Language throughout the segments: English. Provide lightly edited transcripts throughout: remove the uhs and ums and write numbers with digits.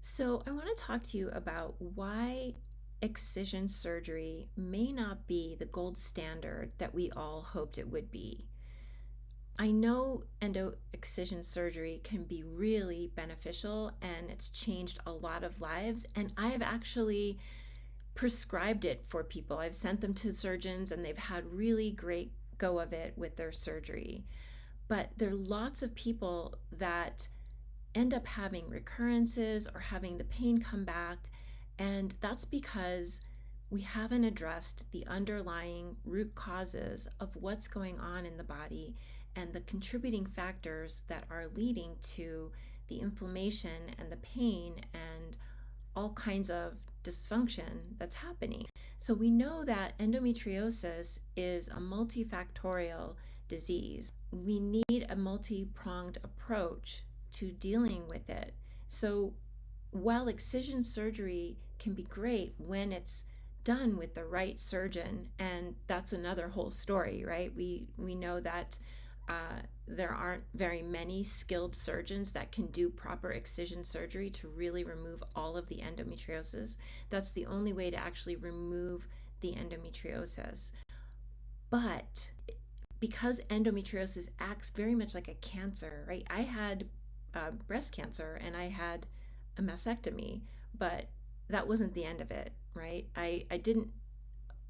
So, I want to talk to you about why excision surgery may not be the gold standard that we all hoped it would be. I know endo excision surgery can be really beneficial and it's changed a lot of lives, and I've actually prescribed it for people. I've sent them to surgeons and they've had really great go of it with their surgery. But there are lots of people that end up having recurrences or having the pain come back. And that's because we haven't addressed the underlying root causes of what's going on in the body and the contributing factors that are leading to the inflammation and the pain and all kinds of dysfunction that's happening. So we know that endometriosis is a multifactorial disease. We need a multi-pronged approach to dealing with it. So while excision surgery can be great when it's done with the right surgeon, and that's another whole story, right? We know that there aren't very many skilled surgeons that can do proper excision surgery to really remove all of the endometriosis. That's the only way to actually remove the endometriosis. But because endometriosis acts very much like a cancer, right? I had breast cancer and I had a mastectomy, but that wasn't the end of it, right? I didn't,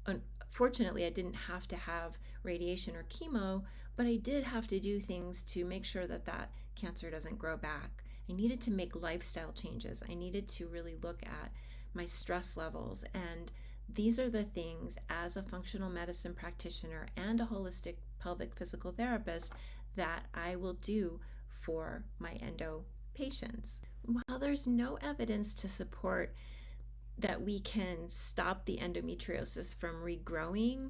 unfortunately, I didn't have to have radiation or chemo, but I did have to do things to make sure that that cancer doesn't grow back. I needed to make lifestyle changes. I needed to really look at my stress levels. And these are the things, as a functional medicine practitioner and a holistic pelvic physical therapist, that I will do for my endo patients. While there's no evidence to support that we can stop the endometriosis from regrowing,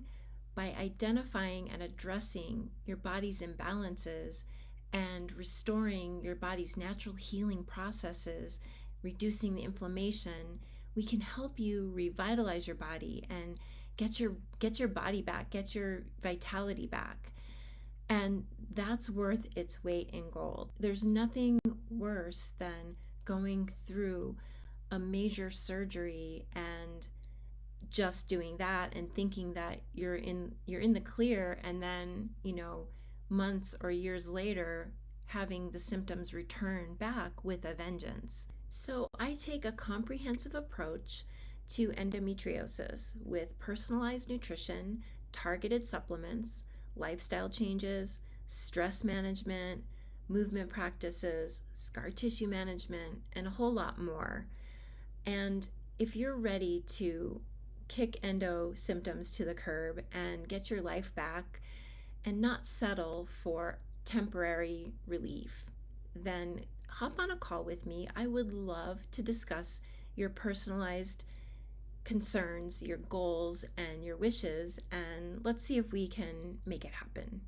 by identifying and addressing your body's imbalances and restoring your body's natural healing processes, reducing the inflammation, we can help you revitalize your body and get your body back, get your vitality back. And that's worth its weight in gold. There's nothing worse than going through a major surgery and just doing that and thinking that you're in the clear, and then months or years later having the symptoms return back with a vengeance. So I take a comprehensive approach to endometriosis with personalized nutrition, targeted supplements, lifestyle changes, stress management, movement practices, scar tissue management, and a whole lot more. And if you're ready to kick endo symptoms to the curb and get your life back and not settle for temporary relief, then hop on a call with me. I would love to discuss your personalized concerns, your goals, and your wishes, and let's see if we can make it happen.